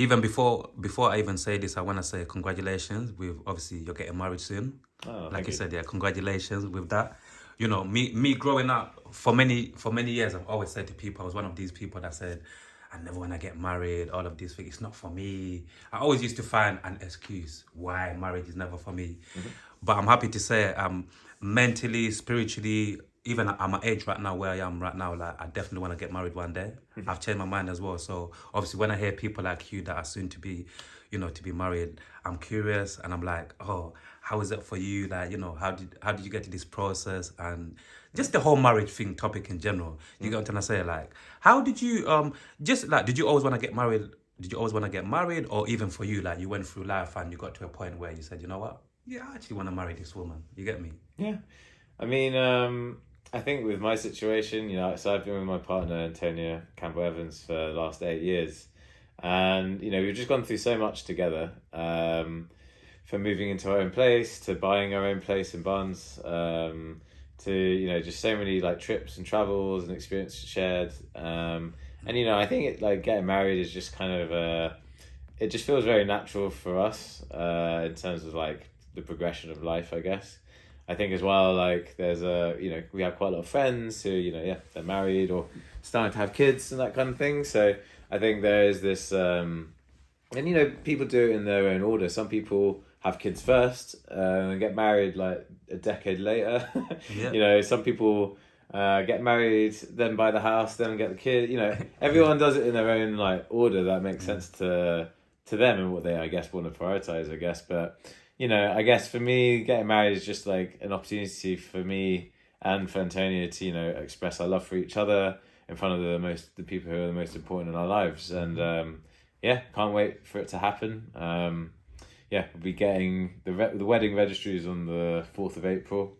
Even before I even say this, I want to say congratulations with obviously you're getting married soon. Oh, Like thank you you. said, yeah, congratulations with that. You know, me growing up for many years, I've always said to people, I was one of these people that said, I never want to get married. All of these things, it's not for me. I always used to find an excuse why marriage is never for me. Hmm. But I'm happy to say, mentally, spiritually, even at my age right now, where I am right now, like I definitely want to get married one day. I've changed my mind as well. So obviously, when I hear people like you that are soon to be, to be married, I'm curious and I'm like, oh, how is it for you? Like, how did you get to this process and just the whole marriage thing topic in general? You get what I'm trying to say? Like, how did you just like did you always want to get married? Did you always want to get married, or even for you, like you went through life and you got to a point where you said, you know what? Yeah, I actually want to marry this woman. You get me? Yeah. I mean, I think with my situation, so I've been with my partner Antonia Campbell Evans for the last 8 years, and we've just gone through so much together. From moving into our own place to buying our own place in Barnes, to just so many like trips and travels and experiences shared. And I think like getting married is just kind of it just feels very natural for us in terms of like the progression of life, I guess. I think as well, like there's we have quite a lot of friends who, they're married or starting to have kids and that kind of thing. So I think there is this, and people do it in their own order. Some people have kids first and get married like a decade later. Yeah. Some people get married, then buy the house, then get the kid. Yeah. Everyone does it in their own like order that makes sense to them and what they, I guess, want to prioritize, I guess. But I guess for me, getting married is just like an opportunity for me and for Antonia to express our love for each other in front of the people who are the most important in our lives. And yeah, can't wait for it to happen. Yeah, we'll be getting the wedding registries on the 4th of April.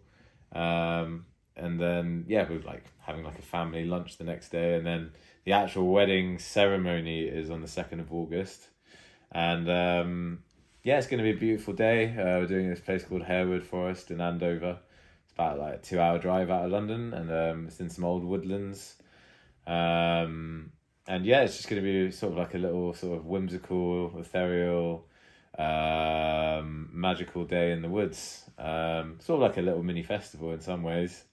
And then we're like having like a family lunch the next day, and then the actual wedding ceremony is on the 2nd of August. And it's going to be a beautiful day. We're doing this place called Harewood Forest in Andover. It's about like a 2 hour drive out of London, and it's in some old woodlands. And it's just going to be sort of like a little sort of whimsical, ethereal, magical day in the woods. Sort of like a little mini festival in some ways.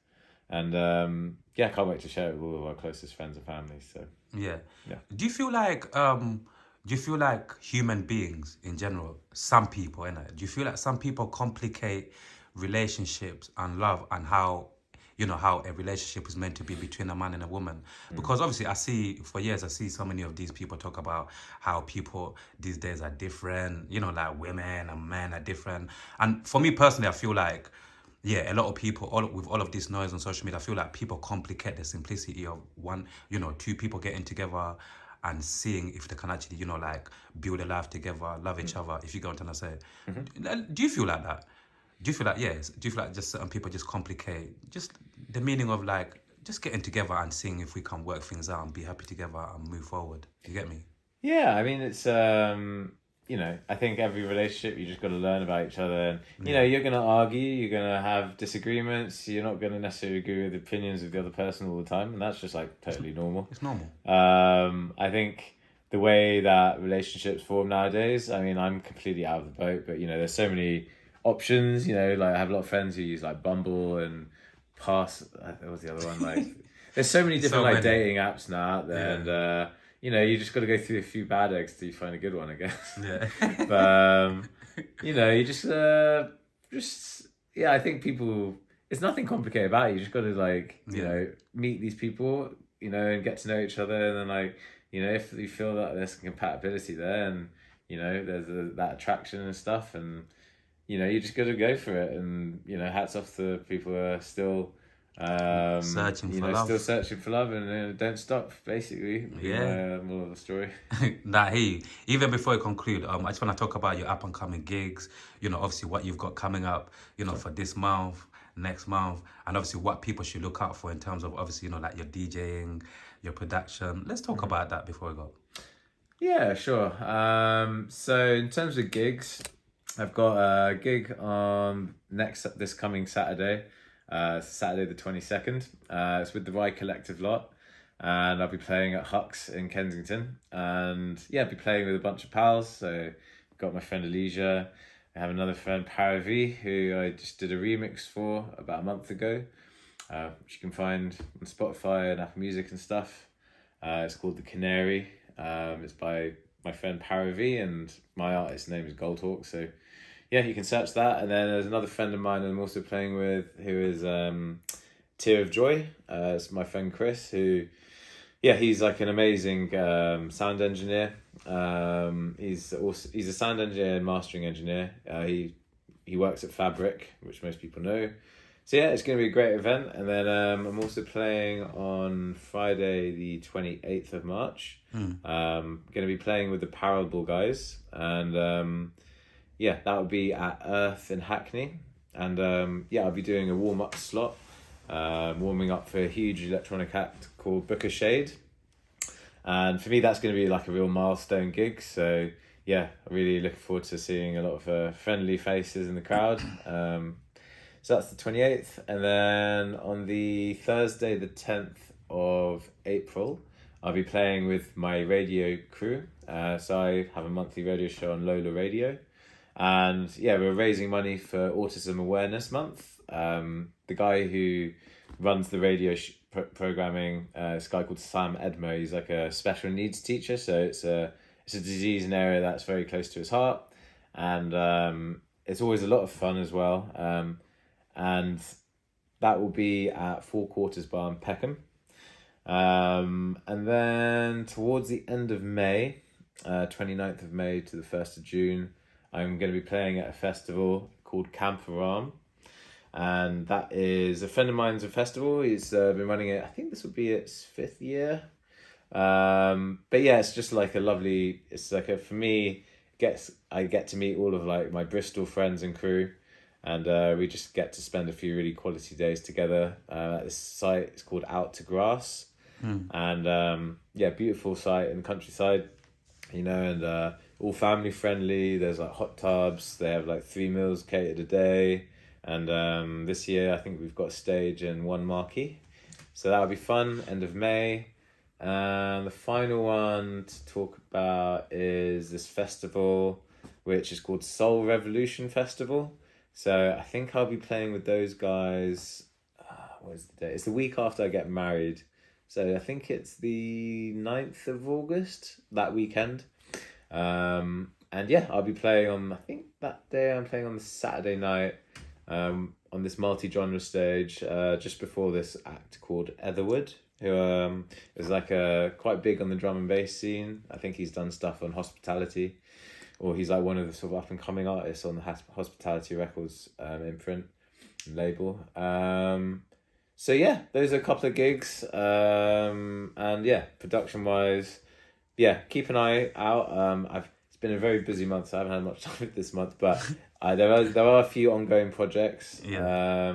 And I can't wait to share it with all of our closest friends and family. So Yeah. yeah. Do you feel like human beings in general, some people, innit? Do you feel like some people complicate relationships and love and how a relationship is meant to be between a man and a woman? Because obviously for years I see so many of these people talk about how people these days are different, like women and men are different. And for me personally, I feel like yeah, a lot of people, with all of this noise on social media, I feel like people complicate the simplicity of two people getting together and seeing if they can actually, like build a life together, love each other. If you go on to say, Mm-hmm. do you feel like that? Do you feel like yes? Do you feel like just certain people just complicate just the meaning of like just getting together and seeing if we can work things out and be happy together and move forward? You get me? Yeah, I mean it's I think every relationship you just got to learn about each other, and Yeah, you're gonna argue, you're gonna have disagreements, you're not gonna necessarily agree with the opinions of the other person all the time, and that's just like totally normal. it's normal. I think the way that relationships form nowadays, I mean, I'm completely out of the boat, but there's so many options. Like I have a lot of friends who use like Bumble and Pass. What was the other one? Like, there's so many different So like many. dating apps now out there, Yeah, and you just got to go through a few bad eggs till you find a good one, I guess. yeah, But you just yeah, I think people. It's nothing complicated about it. You just got to like yeah. meet these people, and get to know each other, and then like if you feel that there's compatibility there, and there's that attraction and stuff, and you just got to go for it, and hats off to people who are still Searching for still love. searching for love, and don't stop, basically, would be Yeah. my moral of the story. That hey, even before I conclude, I just want to talk about your up and coming gigs. Obviously what you've got coming up. Sure. For this month, next month, and obviously what people should look out for in terms of obviously like your DJing, your production. Let's talk Mhm. about that before we go. Yeah, sure. So in terms of gigs, I've got a gig on this coming Saturday, Saturday the 22nd. It's with the Rye Collective lot. and I'll be playing at Huck's in Kensington, and yeah, I'll be playing with a bunch of pals. So got my friend Elijah. I have another friend Paravi who I just did a remix for about a month ago, which you can find on Spotify and Apple Music and stuff. It's called The Canary. It's by my friend Paravi, and my artist name is Goldhawk. So yeah, you can search that. And then there's another friend of mine I'm also playing with who is Tear of Joy. It's my friend Chris, who, yeah, he's like an amazing sound engineer. He's a sound engineer and mastering engineer. He works at Fabric, which most people know. So yeah, it's going to be a great event. And then I'm also playing on Friday the 28th of March. Going to be playing with the Parable guys, and yeah, that would be at Earth in Hackney. And yeah, I'll be doing a warm-up slot, warming up for a huge electronic act called Book of Shade. And for me, that's going to be like a real milestone gig. So yeah, I'm really looking forward to seeing a lot of friendly faces in the crowd. So that's the 28th. And then on the Thursday, the 10th of April, I'll be playing with my radio crew. So I have a monthly radio show on Lola Radio. And yeah, we're raising money for Autism Awareness Month. The guy who runs the radio programming, this guy called Sam Edmer, he's like a special needs teacher. So it's a disease and area that's very close to his heart. And it's always a lot of fun as well. And that will be at Four Quarters Bar in Peckham. And then towards the end of May, 29th of May to the 1st of June, I'm going to be playing at a festival called Camparam. And that is a friend of mine's a festival. He's been running it, I think this would be its 5th year. But yeah, it's just like a lovely, it's like for me, I get to meet all of like my Bristol friends and crew. And we just get to spend a few really quality days together at this site. It's called Out to Grass. And yeah, beautiful site in the countryside, you know, and all family friendly. There's like hot tubs. They have like 3 meals catered a day. And this year, I think we've got a stage and 1 marquee. So that'll be fun, end of May. And the final one to talk about is this festival, which is called Soul Revolution Festival. So I think I'll be playing with those guys. What is the date? It's the week after I get married. So I think it's the 9th of August, that weekend. And yeah, I'll be playing on, I think that day I'm playing on the Saturday night on this multi-genre stage just before this act called Etherwood, who is like quite big on the drum and bass scene. I think he's done stuff on Hospitality. Or he's like one of the sort of up-and-coming artists on the Hospitality Records imprint and label. So yeah, those are a couple of gigs. And yeah, production-wise, yeah, keep an eye out. It's been a very busy month, so I haven't had much time this month. But there are a few ongoing projects. Yeah.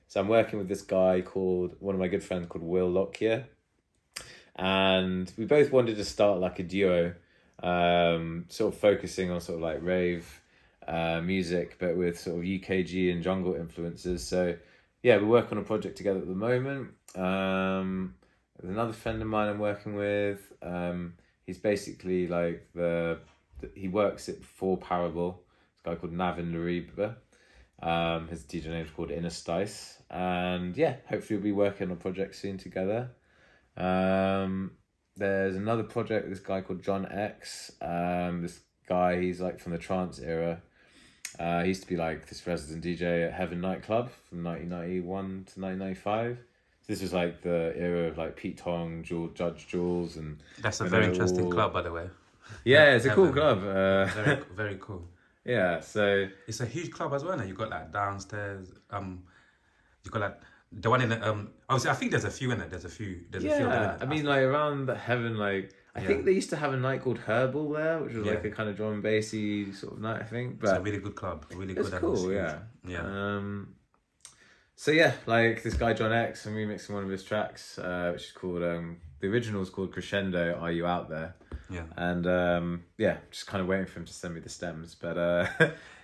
So I'm working with this guy one of my good friends called Will Lockyer. And we both wanted to start like a duo. Sort of focusing on sort of like rave music, but with sort of UKG and jungle influences. So yeah, we're working on a project together at the moment. There's another friend of mine I'm working with. He's basically like he works it for Parable. This guy called Navin Lariba. His DJ name's called Interstice. And yeah, hopefully we'll be working on a project soon together. There's another project with this guy called John X. This guy, he's like from the trance era. He used to be like this resident DJ at Heaven Nightclub from 1991 to 1995. So this was like the era of like Pete Tong, Judge Jules, and that's a very interesting club, by the way. Yeah, it's a cool club. Very, very cool. Yeah, so it's a huge club as well. Now you got like downstairs. You got like the one in the obviously I think there's a few in it. There's a few of them in it. I mean like around the Heaven, like I think they used to have a night called Herbal there, which was like a kind of drum and bassy sort of night, I think. But it's a really good club. Really good. It's cool, yeah. Yeah. So yeah, like this guy John X, I'm remixing one of his tracks, which is called the original is called Crescendo. Are You Out There? Yeah. And yeah, just kind of waiting for him to send me the stems. But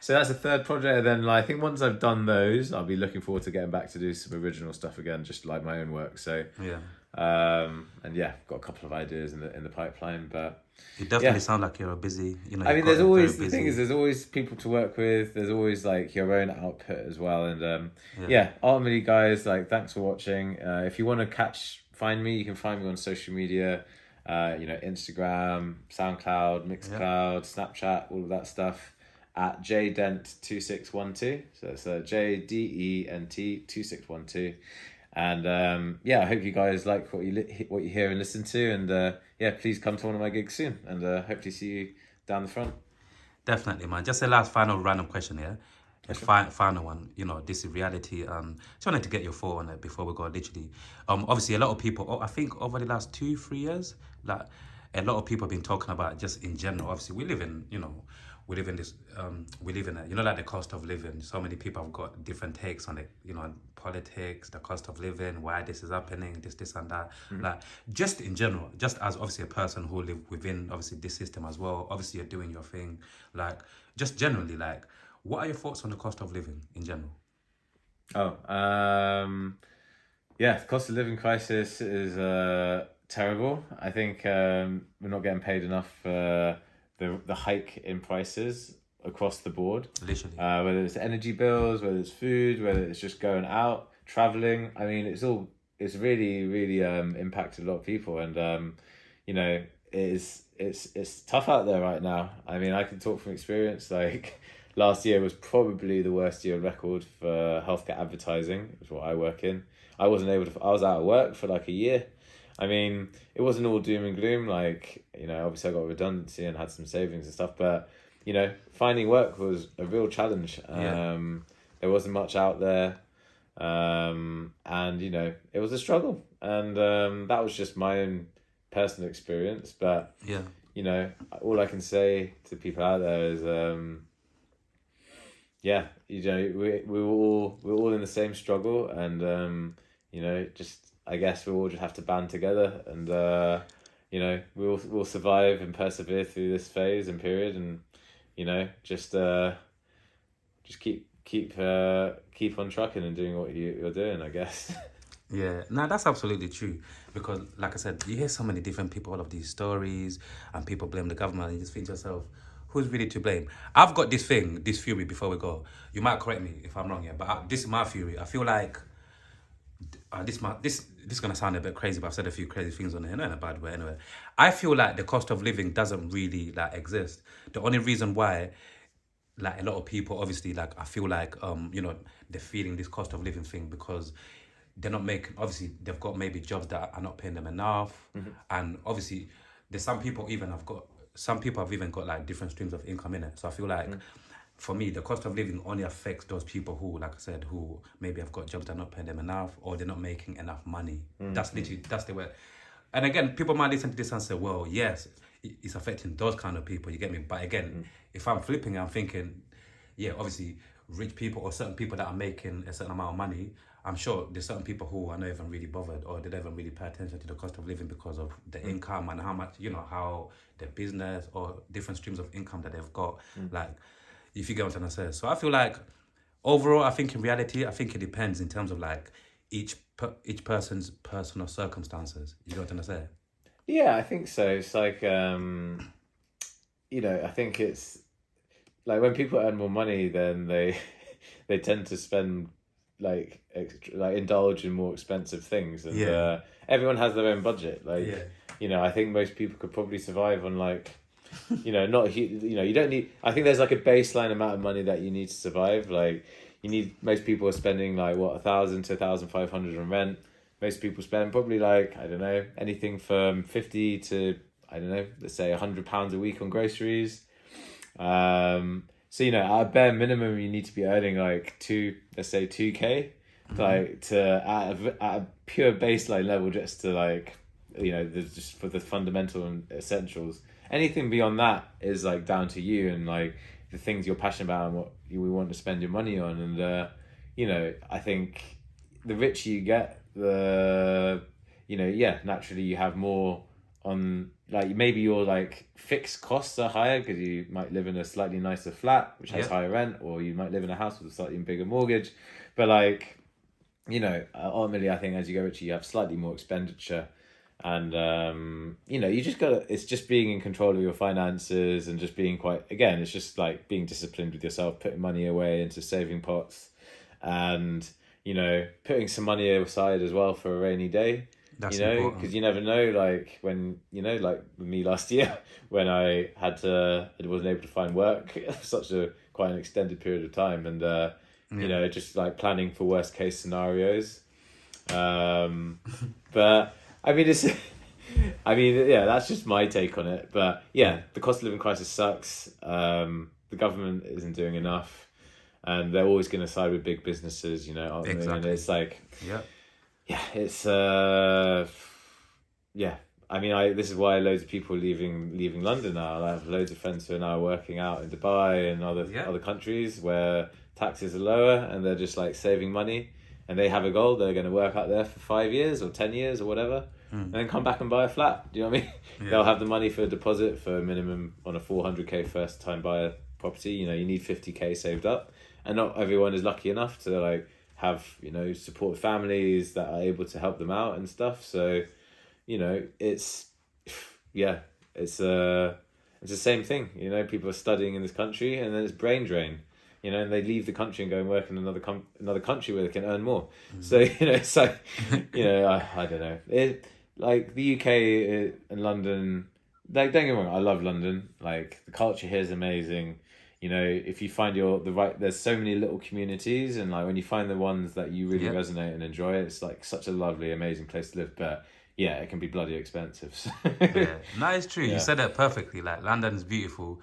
so that's a third project. And then like, I think once I've done those, I'll be looking forward to getting back to do some original stuff again, just like my own work. So yeah. And yeah, got a couple of ideas in the pipeline, but You yeah. definitely sound like you're a busy, I mean, you've got there's a very always the thing is busy. there's always people to work with. There's always like your own output as well, and Yeah. yeah. Ultimately, guys, like thanks for watching. If you want to find me, you can find me on social media. Instagram, SoundCloud, Yeah. Mixcloud, Snapchat, all of that stuff at jdent2612. So it's JDENT2612. And yeah, I hope you guys like what you hear and listen to, and yeah, please come to one of my gigs soon, and hopefully see you down the front. Definitely, man. Just a last final random question here. A Sure. final one. This is reality. Just wanted to get your thought on it before we go. Literally, obviously, a lot of people. I think over the last 2-3 years, like a lot of people have been talking about just in general. Obviously, we live in, we live in it. Like the cost of living. So many people have got different takes on it. Politics, the cost of living, why this is happening, this and that. Like just in general, just as obviously a person who live within obviously this system as well. Obviously, you're doing your thing. Like just generally, like what are your thoughts on the cost of living in general? Yeah, the cost of living crisis is terrible. I think we're not getting paid enough for the hike in prices across the board. Literally. Whether it's energy bills, whether it's food, whether it's just going out, traveling. I mean, it's really, really impacted a lot of people, and it's tough out there right now. I mean, I can talk from experience. Like last year was probably the worst year on record for healthcare advertising. Is what I work in. I wasn't able to. I was out of work for like a year. I mean, it wasn't all doom and gloom. Like obviously I got redundancy and had some savings and stuff, but finding work was a real challenge. Yeah. There wasn't much out there, and it was a struggle, and that was just my own personal experience. But Yeah. all I can say to people out there is, yeah, we're all in the same struggle, and just I guess we all just have to band together, and we'll survive and persevere through this phase and period, and just keep on trucking and doing what you're doing, I guess. Yeah, no, that's absolutely true. Because, like I said, you hear so many different people, all of these stories, and people blame the government, and you just think to yourself, who's really to blame? I've got this theory before we go. You might correct me if I'm wrong here, but this is my theory. I feel like this is gonna sound a bit crazy, but I've said a few crazy things on here, not in a bad way. Anyway, I feel like the cost of living doesn't really like exist. The only reason why, like a lot of people, obviously, like I feel like they're feeling this cost of living thing because they're not making. Obviously, they've got maybe jobs that are not paying them enough, and obviously, there's some people have even got like different streams of income in it. So I feel like for me, the cost of living only affects those people who, like I said, who maybe have got jobs that are not paying them enough or they're not making enough money. That's literally, that's the way. And again, people might listen to this and say, well, yes, it's affecting those kind of people, you get me? But again, if I'm flipping it, I'm thinking, yeah, obviously, rich people or certain people that are making a certain amount of money, I'm sure there's certain people who are not even really bothered or they don't even really pay attention to the cost of living because of the income and how much, how their business or different streams of income that they've got. Like, if you get what I'm trying to say. So I feel like overall, I think in reality, I think it depends in terms of like each person's personal circumstances. You know what I'm trying to say? Yeah, I think so. It's like I think it's like when people earn more money, then they they tend to spend like indulge in more expensive things, and Yeah. everyone has their own budget. Like I think most people could probably survive on like not you don't need. I think there's like a baseline amount of money that you need to survive. Like most people are spending like what 1,000 to 1,500 on rent. Most people spend probably like I don't know anything from 50 to I don't know, let's say £100 a week on groceries. So at a bare minimum you need to be earning like 2K, like to at a pure baseline level, just to like just for the fundamental and essentials. Anything beyond that is like down to you and like the things you're passionate about and what you want to spend your money on. And I think the richer you get, the naturally you have more on, like maybe your like fixed costs are higher because you might live in a slightly nicer flat which has higher rent, or you might live in a house with a slightly bigger mortgage. But like you know, ultimately, I think as you go richer, you have slightly more expenditure. And, you know, you just gotta, it's just being in control of your finances and just being quite, again, it's just like being disciplined with yourself, putting money away into saving pots and, you know, putting some money aside as well for a rainy day, you That's know, important. because you never know, like when, you know, like with me last year when I wasn't able to find work for such a quite an extended period of time. And, you Yeah. know, just like planning for worst case scenarios. But I mean, it's, I mean, yeah, that's just my take on it. But yeah, the cost of living crisis sucks. The government isn't doing enough, and they're always going to side with big businesses, you know, ultimately. And Exactly. it's like, Yeah. yeah, it's yeah. I mean, this is why loads of people leaving London now. I have loads of friends who are now working out in Dubai and Yeah. other countries where taxes are lower, and they're just like saving money, and they have a goal. They're going to work out there for 5 years or 10 years or whatever, and then come back and buy a flat. Do you know what I mean? Yeah. They'll have the money for a deposit for a minimum on a 400k first time buyer property. You know, you need 50k saved up, and not everyone is lucky enough to like have, you know, support families that are able to help them out and stuff. So, you know, it's, yeah, it's the same thing. You know, people are studying in this country, and then it's brain drain. You know, and they leave the country and go and work in another country where they can earn more. So, you know, it's like, you know, I don't know. It, like the UK and London, like, don't get me wrong, I love London. Like the culture here is amazing. You know, if you find there's so many little communities, and like when you find the ones that you really Yeah. resonate and enjoy, it's like such a lovely, amazing place to live. But yeah, it can be bloody expensive. So, Yeah. No, it's true. You yeah. said that perfectly. Like London is beautiful,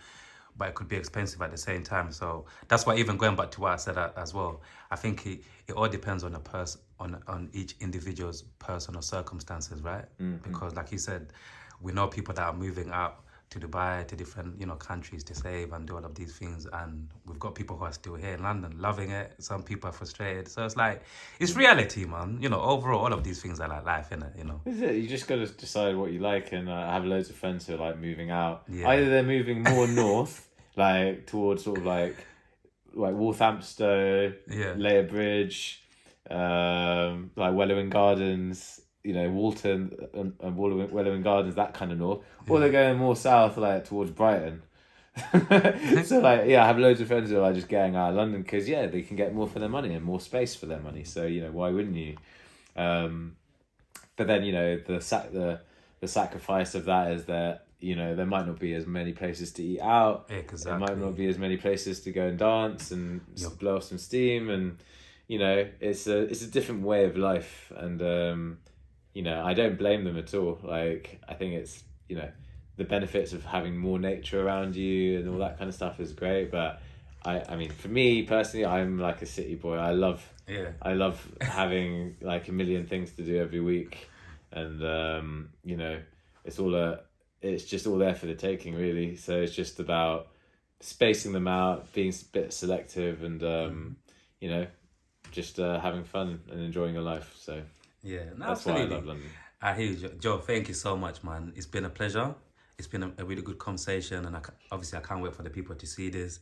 but it could be expensive at the same time. So that's why, even going back to what I said as well, I think it all depends on the person, on each individual's personal circumstances, right? Because like you said, we know people that are moving out to Dubai, to different, countries to save and do all of these things, and we've got people who are still here in London loving it. Some people are frustrated. So it's like, it's reality, man. Overall, all of these things are like life, innit? Is it? You just got to decide what you like, and I have loads of friends who are like moving out. Yeah. Either they're moving more north, like towards sort of like Walthampstow, Yeah. Layer Bridge, like Welwyn Gardens, you know, Walton and Welwyn Gardens, that kind of north, or they're going more south, like towards Brighton. So like, yeah, I have loads of friends who are like just getting out of London because yeah, they can get more for their money and more space for their money. So you know, why wouldn't you? Um, but then you know the sacrifice of that is that, you know, there might not be as many places to eat out. There might not Exactly. be as many places to go and dance and Yep. blow off some steam, and you know, it's a different way of life. And you know, I don't blame them at all. Like I think it's, you know, the benefits of having more nature around you and all that kind of stuff is great. But I mean, for me personally, I'm like a city boy. Yeah. I love having like a million things to do every week, and you know, it's just all there for the taking, really. So it's just about spacing them out, being a bit selective, and you know, just having fun and enjoying your life. So Yeah. No, that's why I love absolutely. London. I hear you, Joe. Thank you so much, man. It's been a pleasure. It's been a really good conversation, and obviously, I can't wait for the people to see this.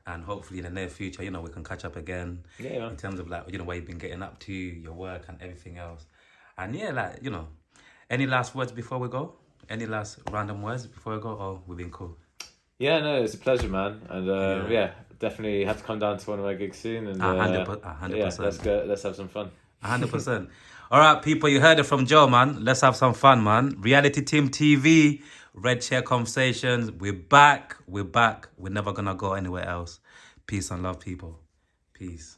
And hopefully, in the near future, we can catch up again Yeah, man. in terms of like, what you've been getting up to, your work, and everything else. And yeah, like, any last words before we go? Any last random words before we go? Oh, we've been cool. Yeah, no, it's a pleasure, man. And Yeah. yeah, definitely have to come down to one of my gigs soon. And A hundred, a hundred yeah, let's percent. go. Let's have some fun. 100%. All right, people, you heard it from Joe, man. Let's have some fun, man. Reality Team TV, Red Chair Conversations. We're back. We're back. We're never going to go anywhere else. Peace and love, people. Peace.